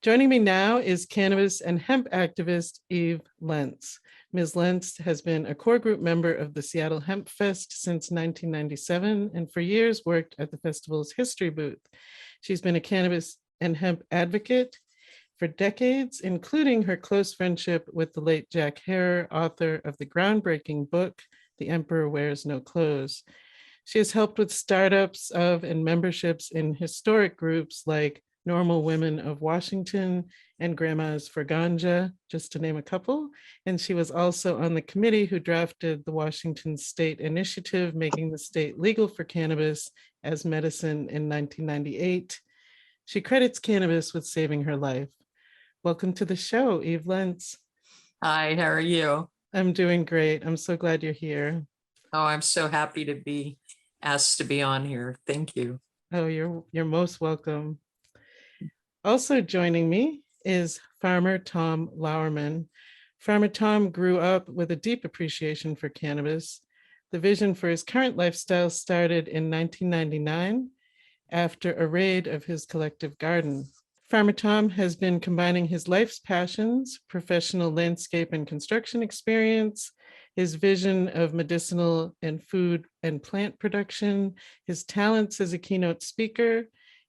Joining me now is cannabis and hemp activist Eve Lentz. Ms. Lentz has been a core group member of the Seattle Hemp Fest since 1997 and for years worked at the festival's history booth. She's been a cannabis and hemp advocate for decades, including her close friendship with the late Jack Herer, author of the groundbreaking book, The Emperor Wears No Clothes. She has helped with startups of and memberships in historic groups like Normal Women of Washington and Grandmas for Ganja, just to name a couple. And she was also on the committee who drafted the Washington State Initiative, making the state legal for cannabis as medicine in 1998. She credits cannabis with saving her life. Welcome to the show, Eve Lentz. Hi, how are you? I'm doing great. I'm so glad you're here. Oh, I'm so happy to be asked to be on here. Thank you. Oh, you're most welcome. Also joining me is Farmer Tom Lauerman. Farmer Tom grew up with a deep appreciation for cannabis. The vision for his current lifestyle started in 1999 after a raid of his collective garden. Farmer Tom has been combining his life's passions, professional landscape and construction experience, his vision of medicinal and food and plant production, his talents as a keynote speaker,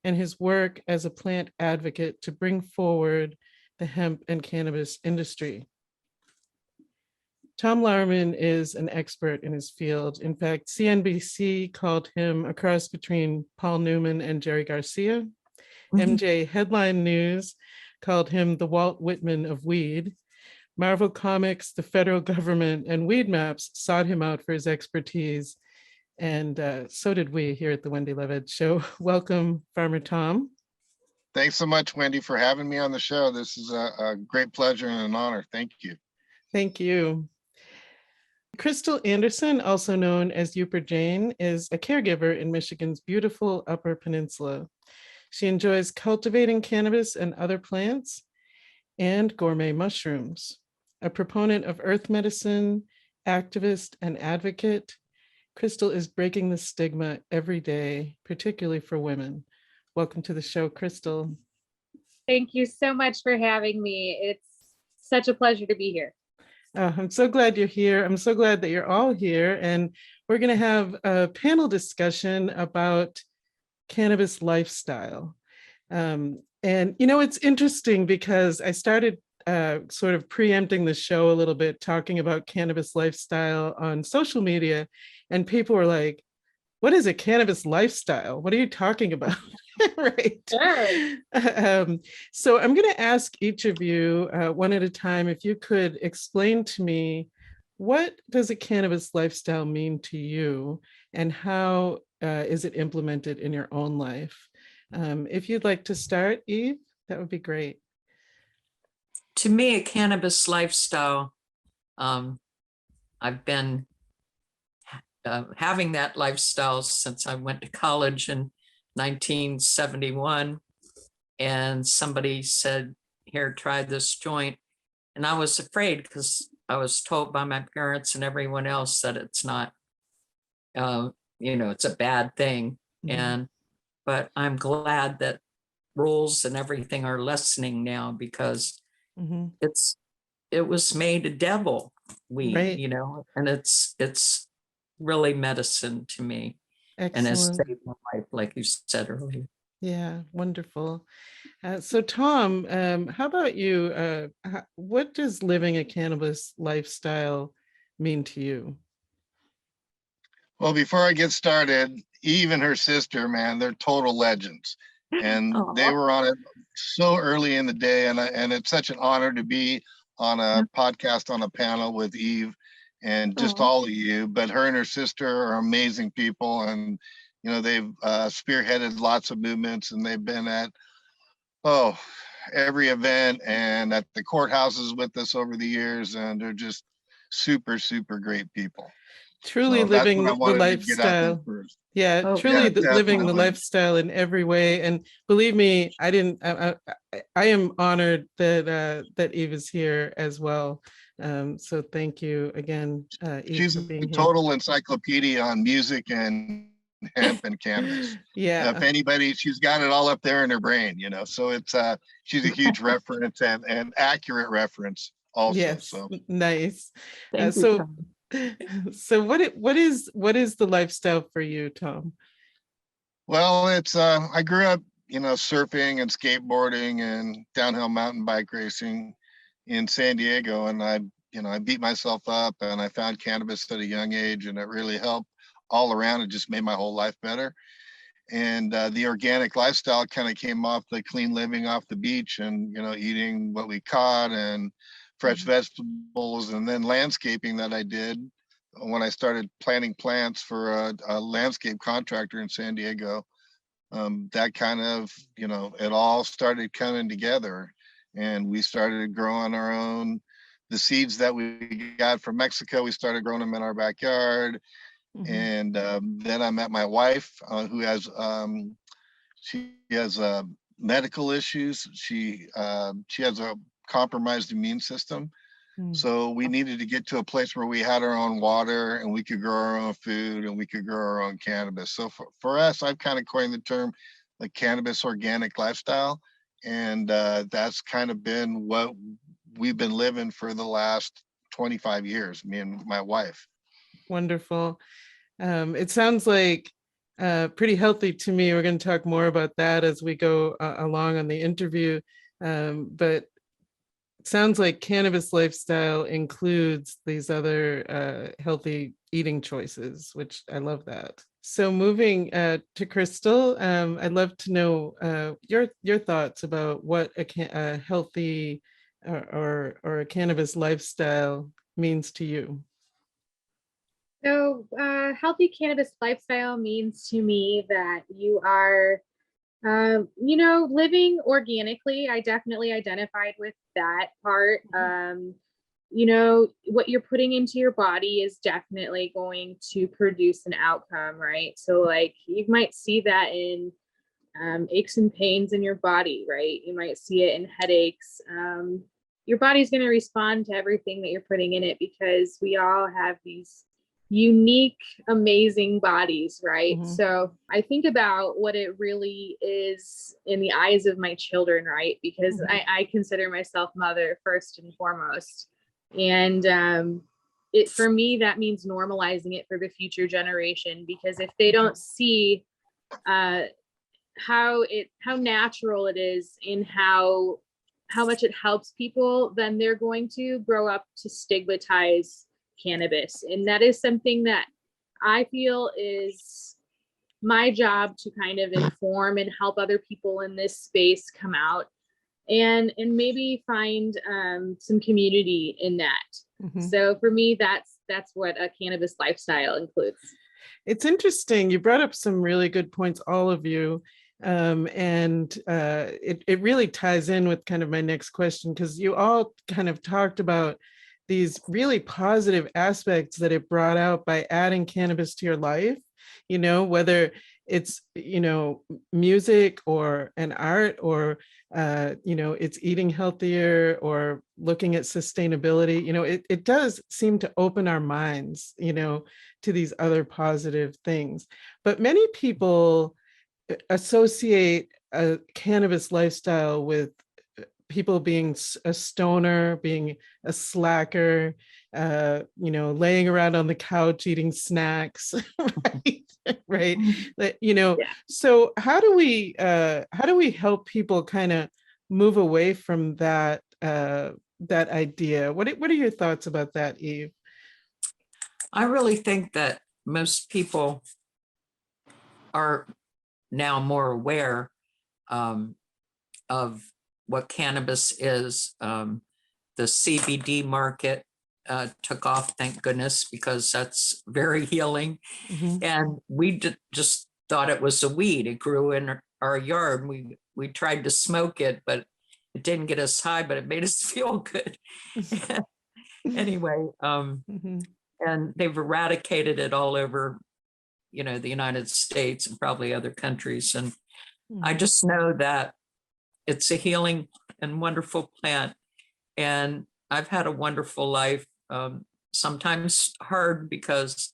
and his work as a plant advocate to bring forward the hemp and cannabis industry. Tom Lauerman is an expert in his field. In fact, CNBC called him a cross between Paul Newman and Jerry Garcia. MJ Headline News called him the Walt Whitman of weed. Marvel Comics, the federal government, and Weed Maps sought him out for his expertise. And so did we here at the Wendy Levitt Show. Welcome, Farmer Tom. Thanks so much, Wendy, for having me on the show. This is a great pleasure and an honor. Thank you. Thank you. Crystal Anderson, also known as Yooper Jane, is a caregiver in Michigan's beautiful Upper Peninsula. She enjoys cultivating cannabis and other plants and gourmet mushrooms. A proponent of earth medicine, activist, and advocate, Crystal is breaking the stigma every day, particularly for women. Welcome to the show, Crystal. Thank you so much for having me. It's such a pleasure to be here. I'm so glad you're here. I'm so glad that you're all here. And we're going to have a panel discussion about cannabis lifestyle. And, you know, it's interesting because I started sort of preempting the show a little bit, talking about cannabis lifestyle on social media. And people were like, what is a cannabis lifestyle? What are you talking about? Right. Sure. So I'm going to ask each of you one at a time, if you could explain to me, what does a cannabis lifestyle mean to you and how is it implemented in your own life? If you'd like to start, Eve, that would be great. To me, a cannabis lifestyle, I've been having that lifestyle since I went to college in 1971. And somebody said, here, try this joint. And I was afraid because I was told by my parents and everyone else that it's not, it's a bad thing. Mm-hmm. But I'm glad that rules and everything are lessening now because Mm-hmm. it was made a devil weed, Right. And it's really medicine to me. Excellent. And has saved my life, like you said earlier. Yeah, wonderful. So Tom, how about you? What does living a cannabis lifestyle mean to you? Well, before I get started, Eve and her sister, man, they're total legends. And they were on it so early in the day. And it's such an honor to be on a podcast on a panel with Eve and just all of you. But her and her sister are amazing people. And, they've spearheaded lots of movements, and they've been at, every event and at the courthouses with us over the years. And they're just super, super great people. Truly living the lifestyle. Yeah, truly living the lifestyle in every way. And believe me, I am honored that Eve is here as well. So thank you again, Eve, She's for being a total encyclopedia on music and hemp and cannabis. Yeah. If anybody, she's got it all up there in her brain, so it's she's a huge reference and accurate reference also. Yes. So Nice. Thank you, So, Tom. so what is the lifestyle for you, Tom? well, it's I grew up, surfing and skateboarding and downhill mountain bike racing in San Diego, and I beat myself up, and I found cannabis at a young age, and it really helped all around. It just made my whole life better. And the organic lifestyle kind of came off the clean living off the beach, and eating what we caught and fresh vegetables, and then landscaping that I did when I started planting plants for a landscape contractor in San Diego. That kind of, it all started coming together, and we started growing our own. The seeds that we got from Mexico, we started growing them in our backyard. And then I met my wife, who has she has medical issues. She has a compromised immune system. So we needed to get to a place where we had our own water, and we could grow our own food, and we could grow our own cannabis. So for us, I've kind of coined the term the cannabis organic lifestyle. And that's kind of been what we've been living for the last 25 years, me and my wife. Wonderful. It sounds like pretty healthy to me. We're going to talk more about that as we go along on the interview. But it sounds like cannabis lifestyle includes these other healthy eating choices, which I love that. So moving to Crystal, I'd love to know your thoughts about what a healthy or a cannabis lifestyle means to you. So, healthy cannabis lifestyle means to me that you are, living organically. I definitely identified with that part. What you're putting into your body is definitely going to produce an outcome, right? So, like, you might see that in aches and pains in your body, right? You might see it in headaches. Your body's going to respond to everything that you're putting in it, because we all have these unique, amazing bodies, right? So I think about what it really is in the eyes of my children, right? Because I consider myself mother first and foremost. And for me, that means normalizing it for the future generation, because if they don't see how natural it is and how much it helps people, then they're going to grow up to stigmatize cannabis. And that is something that I feel is my job to kind of inform and help other people in this space come out and maybe find some community in that. So for me, that's what a cannabis lifestyle includes. It's interesting. You brought up some really good points, all of you. And it really ties in with kind of my next question, because you all kind of talked about these really positive aspects that it brought out by adding cannabis to your life, whether it's, music or an art, or, it's eating healthier or looking at sustainability. It does seem to open our minds, to these other positive things. But many people associate a cannabis lifestyle with people being a stoner, being a slacker, laying around on the couch eating snacks, right? Yeah. So how do we help people kind of move away from that idea? What are your thoughts about that, Eve? I really think that most people are now more aware of what cannabis is. The CBD market took off, thank goodness, because that's very healing. And we just thought it was a weed. It grew in our yard. We tried to smoke it, but it didn't get us high, but it made us feel good. Anyway, and they've eradicated it all over, the United States and probably other countries. And I just know that it's a healing and wonderful plant. And I've had a wonderful life, sometimes hard because,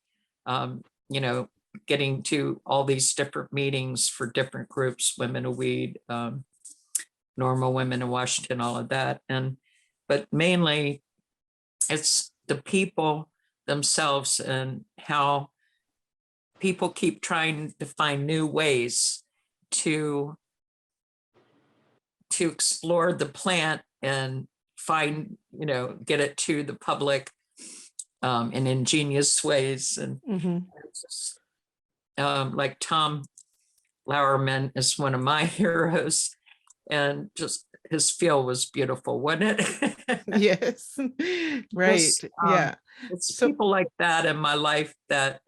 getting to all these different meetings for different groups, Women of Weed, Normal Women in Washington, all of that. But mainly it's the people themselves and how people keep trying to find new ways to explore the plant and find, get it to the public in ingenious ways. And like Tom Lauerman is one of my heroes, and just his field was beautiful, wasn't it? Yes. Right. Yeah. It's people like that in my life that,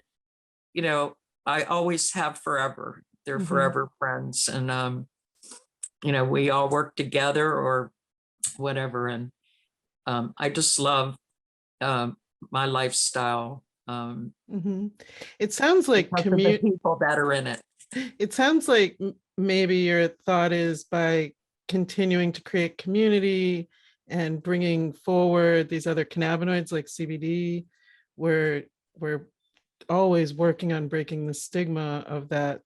I always have forever. They're forever friends. And, we all work together or whatever. And I just love my lifestyle. It sounds like people that are in it. It sounds like maybe your thought is by continuing to create community and bringing forward these other cannabinoids like CBD, we're always working on breaking the stigma of that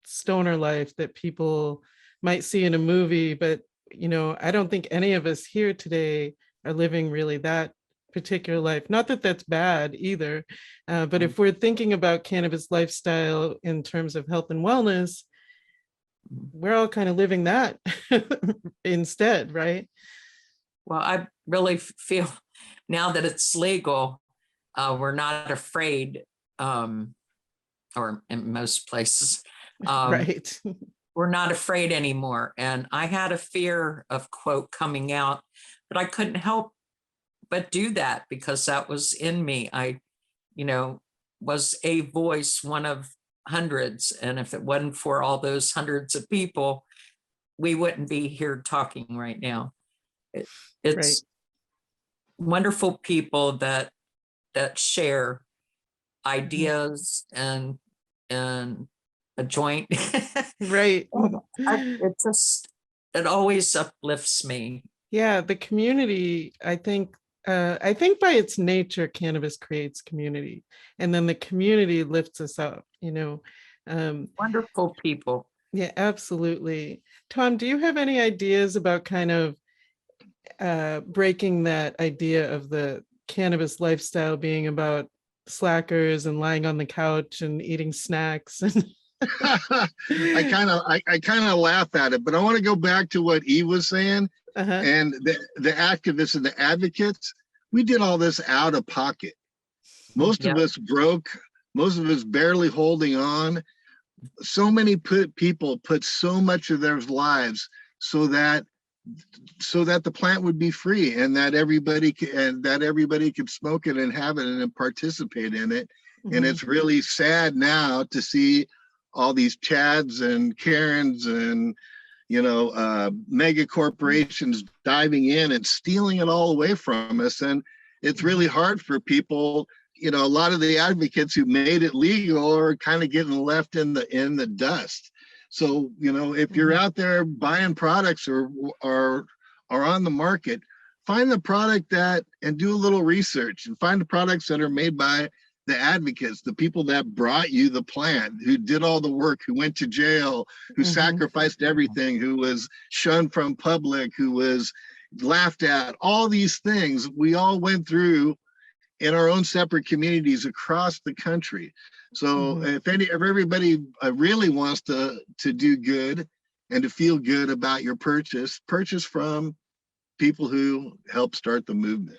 stoner life that people might see in a movie. But, I don't think any of us here today are living really that particular life. Not that that's bad either, but if we're thinking about cannabis lifestyle in terms of health and wellness, we're all kind of living that instead, right? Well, I really feel now that it's legal, we're not afraid, or in most places, right. We're not afraid anymore. And I had a fear of quote coming out, but I couldn't help but do that because that was in me. I, was a voice, one of hundreds. And if it wasn't for all those hundreds of people, we wouldn't be here talking right now. It's wonderful people that share ideas and a joint. Right. It always uplifts me. Yeah, the community, I think by its nature, cannabis creates community, and then the community lifts us up, Wonderful people. Yeah, absolutely. Tom, do you have any ideas about kind of breaking that idea of the cannabis lifestyle being about slackers and lying on the couch and eating snacks? I kind of laugh at it, but I want to go back to what Eve was saying. And the activists and the advocates, we did all this out of pocket. Most of us broke, most of us barely holding on. So many people put so much of their lives so that the plant would be free and that everybody could smoke it and have it and participate in it. And it's really sad now to see all these Chads and Karens and mega corporations diving in and stealing it all away from us. And it's really hard for people. A lot of the advocates who made it legal are kind of getting left in the dust. So, if you're out there buying products or are on the market, find the product and do a little research and find the products that are made by the advocates, the people that brought you the plant, who did all the work, who went to jail, who sacrificed everything, who was shunned from public, who was laughed at. All these things we all went through in our own separate communities across the country. So if everybody really wants to do good and to feel good about your purchase from people who helped start the movement.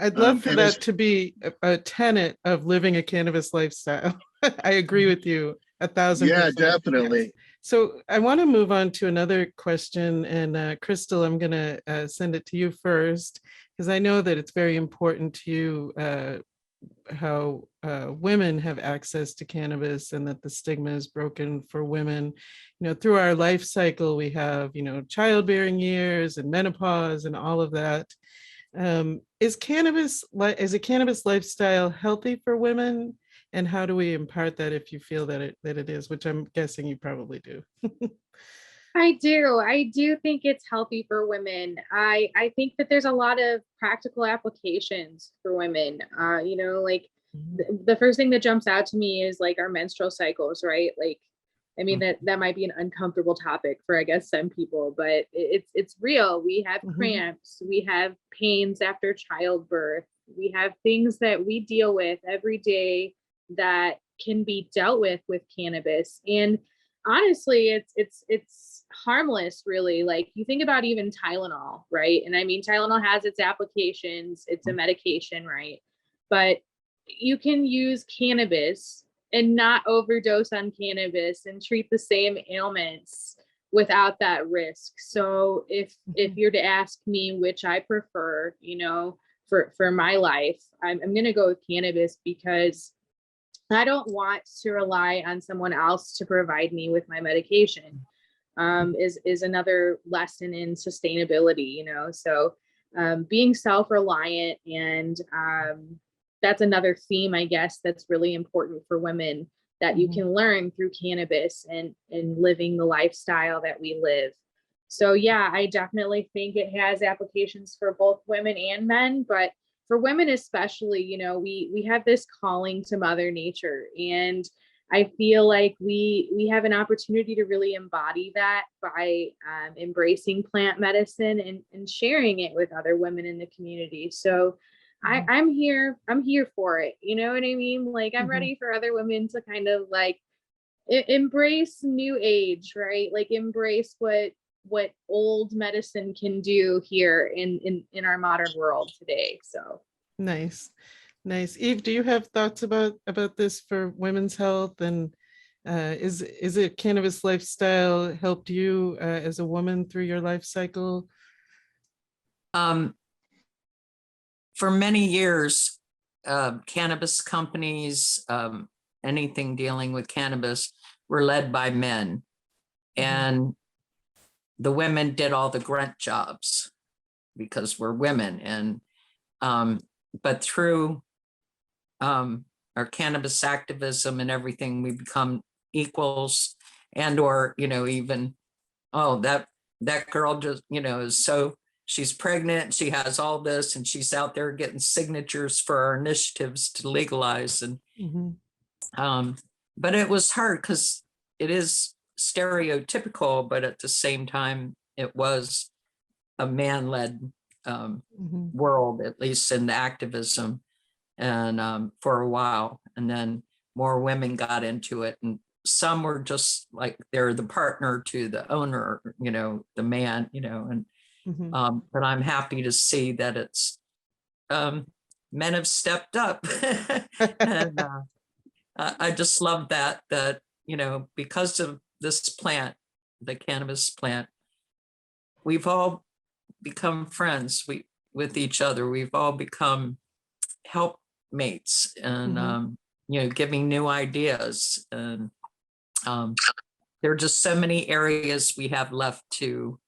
I'd love for that to be a tenet of living a cannabis lifestyle. I agree with you 1,000%. Yeah, definitely. Yes. So I want to move on to another question, and Crystal, I'm going to send it to you first, because I know that it's very important to you how women have access to cannabis and that the stigma is broken for women. Through our life cycle, we have, childbearing years and menopause and all of that. Is a cannabis lifestyle healthy for women? And how do we impart that if you feel that it is, which I'm guessing you probably do? I do think it's healthy for women. I think that there's a lot of practical applications for women. the first thing that jumps out to me is like our menstrual cycles, right? Like, I mean, that might be an uncomfortable topic for, I guess, some people, but it's real. We have cramps, we have pains after childbirth, we have things that we deal with every day that can be dealt with cannabis. And honestly, it's harmless, really. Like, you think about even Tylenol, right? And I mean, Tylenol has its applications, it's a medication, right? But you can use cannabis and not overdose on cannabis and treat the same ailments without that risk. So if you're to ask me which I prefer, for my life, I'm going to go with cannabis, because I don't want to rely on someone else to provide me with my medication. Is another lesson in sustainability, so being self-reliant, and that's another theme, I guess, that's really important for women, that you can learn through cannabis and living the lifestyle that we live. So yeah, I definitely think it has applications for both women and men, but for women especially, we have this calling to Mother Nature, and I feel like we have an opportunity to really embody that by embracing plant medicine and sharing it with other women in the community. So I'm here for it. You know what I mean? Like, I'm ready for other women to kind of like embrace new age, right? Like, embrace what old medicine can do here in our modern world today. So nice. Eve, do you have thoughts about this for women's health? And is it Cannabis Lifestyle helped you as a woman through your life cycle? For many years, cannabis companies, anything dealing with cannabis, were led by men, and the women did all the grunt jobs because we're women. And but through our cannabis activism and everything, we become equals, and or even, oh, that girl just is so, she's pregnant, she has all this, and she's out there getting signatures for our initiatives to legalize. And but it was hard because it is stereotypical, but at the same time, it was a man-led world, at least in the activism, and for a while. And then more women got into it, and some were just like, they're the partner to the owner, the man, and but I'm happy to see that it's men have stepped up. And I just love that because of this plant, the cannabis plant, we've all become friends with each other. We've all become helpmates, and giving new ideas. And there are just so many areas we have left to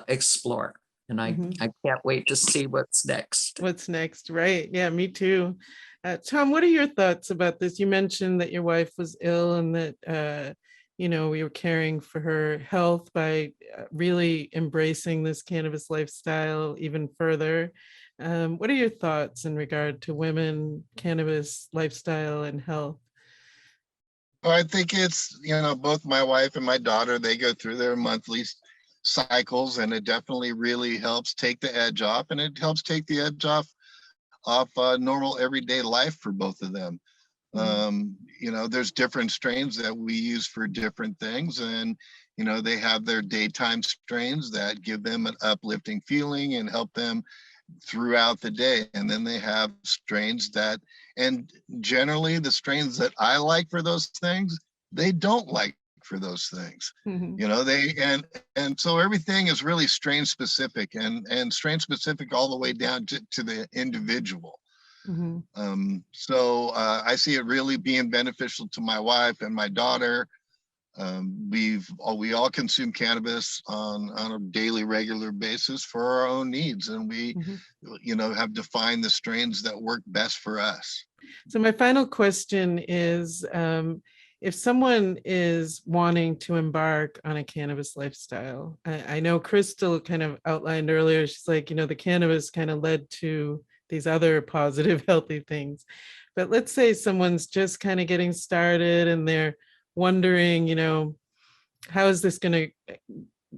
explore. And I can't wait to see what's next. What's next, right? Yeah, me too. Tom, what are your thoughts about this? You mentioned that your wife was ill, and that we were caring for her health by really embracing this cannabis lifestyle even further. What are your thoughts in regard to women, cannabis lifestyle, and health? Well, I think it's, both my wife and my daughter, they go through their monthly cycles, and it definitely really helps take the edge off, and it helps take the edge off normal everyday life for both of them. There's different strains that we use for different things, and they have their daytime strains that give them an uplifting feeling and help them throughout the day. And then they have strains that, and generally the strains that I like for those things, they don't like for those things. And so everything is really strain specific, and strain specific all the way down to the individual. So I see it really being beneficial to my wife and my daughter. We all consume cannabis on a daily, regular basis for our own needs, and we have defined the strains that work best for us. So my final question is, if someone is wanting to embark on a cannabis lifestyle, I know Crystal kind of outlined earlier, she's like, the cannabis kind of led to these other positive, healthy things. But let's say someone's just kind of getting started and they're wondering, how is this going to,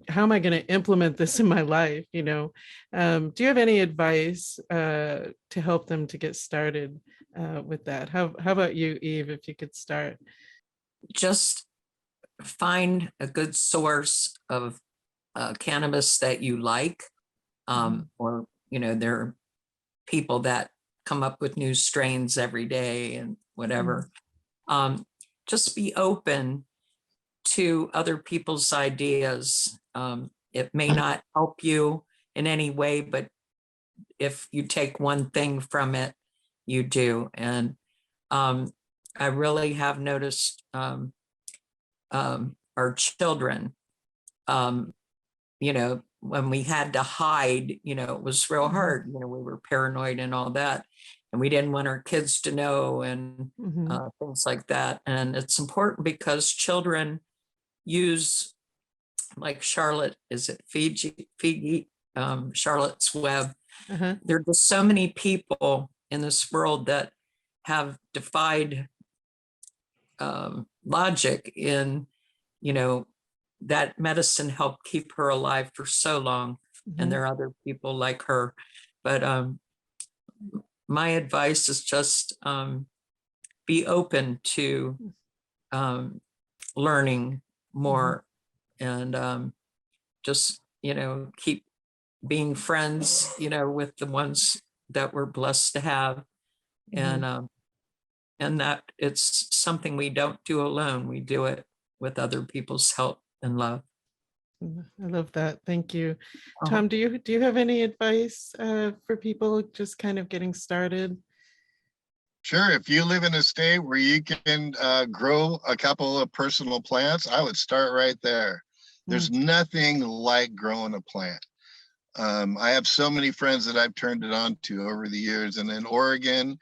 how am I going to implement this in my life? Do you have any advice to help them to get started with that? How about you, Eve, if you could start? Just find a good source of cannabis that you like, or, there are people that come up with new strains every day and whatever. Just be open to other people's ideas. It may not help you in any way, but if you take one thing from it, you do. And I really have noticed our children, when we had to hide, it was real hard. We were paranoid and all that, and we didn't want our kids to know, and things like that. And it's important because children use, like Charlotte, is it Fiji, Charlotte's Web. There are just so many people in this world that have defied logic in, that medicine helped keep her alive for so long. And there are other people like her. But my advice is just be open to learning more, and just, keep being friends, with the ones that we're blessed to have. And that it's something we don't do alone. We do it with other people's help and love. I love that. Thank you. Tom, do you have any advice for people just kind of getting started? Sure. If you live in a state where you can grow a couple of personal plants, I would start right there. There's nothing like growing a plant. I have so many friends that I've turned it on to over the years. And in Oregon,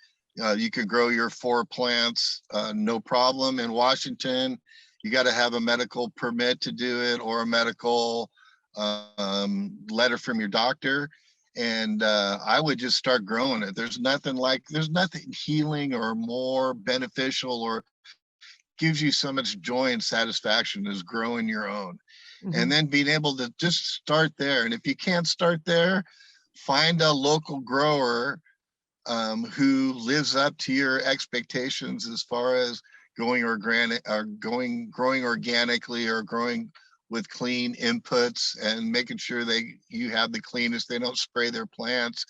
you could grow your 4 plants, no problem. In Washington, you got to have a medical permit to do it, or a medical letter from your doctor. And I would just start growing it. There's nothing healing or more beneficial or gives you so much joy and satisfaction as growing your own. And then being able to just start there. And if you can't start there, find a local grower who lives up to your expectations as far as growing organically, or growing with clean inputs, and making sure you have the cleanest, they don't spray their plants,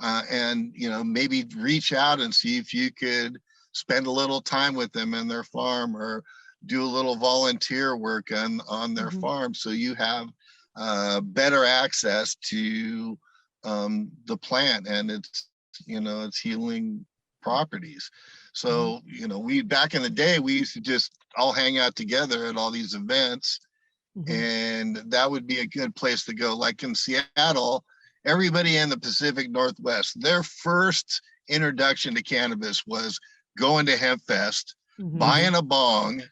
and maybe reach out and see if you could spend a little time with them in their farm, or do a little volunteer work on their farm, so you have better access to the plant and its healing properties. So we, back in the day, we used to just all hang out together at all these events, and that would be a good place to go. Like in Seattle, everybody in the Pacific Northwest, their first introduction to cannabis was going to Hemp Fest, buying a bong,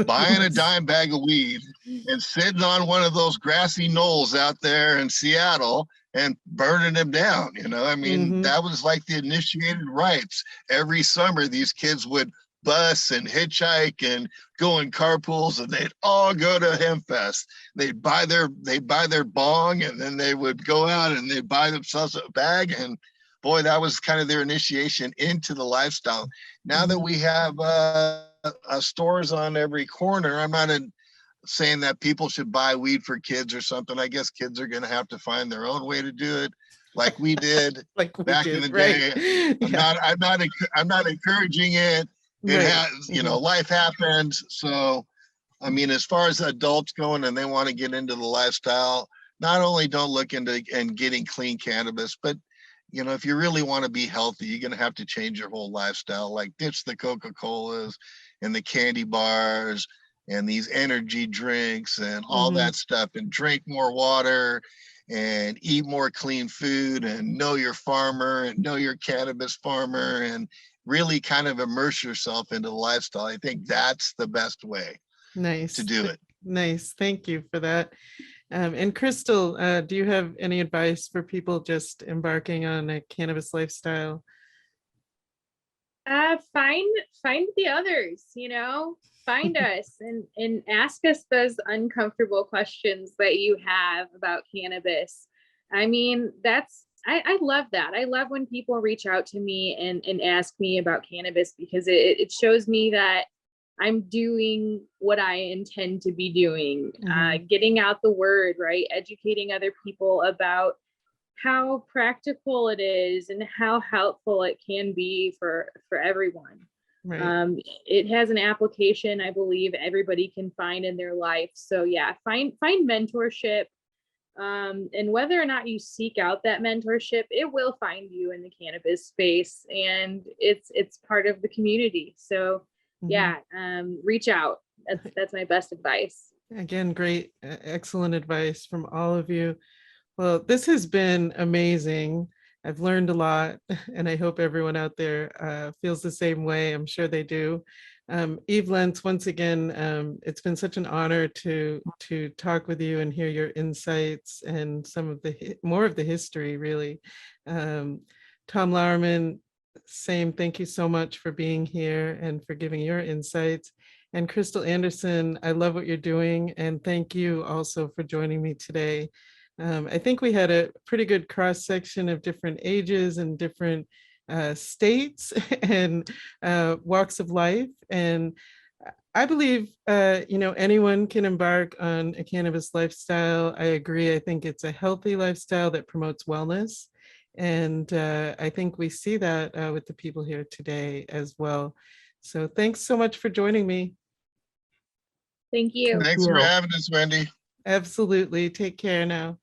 buying a dime bag of weed, and sitting on one of those grassy knolls out there in Seattle and burning them down. That was like the initiated rites. Every summer, these kids would bus and hitchhike and go in carpools, and they'd all go to Hemp Fest. They'd buy their bong, and then they would go out and they'd buy themselves a bag. And boy, that was kind of their initiation into the lifestyle. Now that we have stores on every corner, I'm not saying that people should buy weed for kids or something. I guess kids are going to have to find their own way to do it, like we did back in the day. I'm not encouraging it. It has, life happens. So, as far as adults going and they want to get into the lifestyle, not only don't look into and getting clean cannabis, but if you really want to be healthy, you're going to have to change your whole lifestyle. Like ditch the Coca-Colas and the candy bars and these energy drinks and all that stuff, and drink more water and eat more clean food, and know your farmer and know your cannabis farmer, and really kind of immerse yourself into the lifestyle. I think that's the best way to do it. Nice. Thank you for that. And Crystal, do you have any advice for people just embarking on a cannabis lifestyle? Find the others, find us and ask us those uncomfortable questions that you have about cannabis. I mean, I love that. I love when people reach out to me and ask me about cannabis, because it shows me that I'm doing what I intend to be doing, getting out the word, right? Educating other people about how practical it is and how helpful it can be for everyone. Right. It has an application, I believe, everybody can find in their life. So yeah, find mentorship. And whether or not you seek out that mentorship, it will find you in the cannabis space, and it's part of the community. So yeah, reach out. That's my best advice. Again, great, excellent advice from all of you. Well, this has been amazing. I've learned a lot, and I hope everyone out there feels the same way. I'm sure they do. Eve Lentz, once again, it's been such an honor to talk with you and hear your insights and some of the more of the history, really. Tom Lauerman, same. Thank you so much for being here and for giving your insights. And Crystal Anderson, I love what you're doing, and thank you also for joining me today. I think we had a pretty good cross section of different ages and different states and walks of life. And I believe, anyone can embark on a cannabis lifestyle. I agree. I think it's a healthy lifestyle that promotes wellness. And I think we see that with the people here today as well. So thanks so much for joining me. Thank you. Thanks for having us, Wendy. Absolutely. Take care now.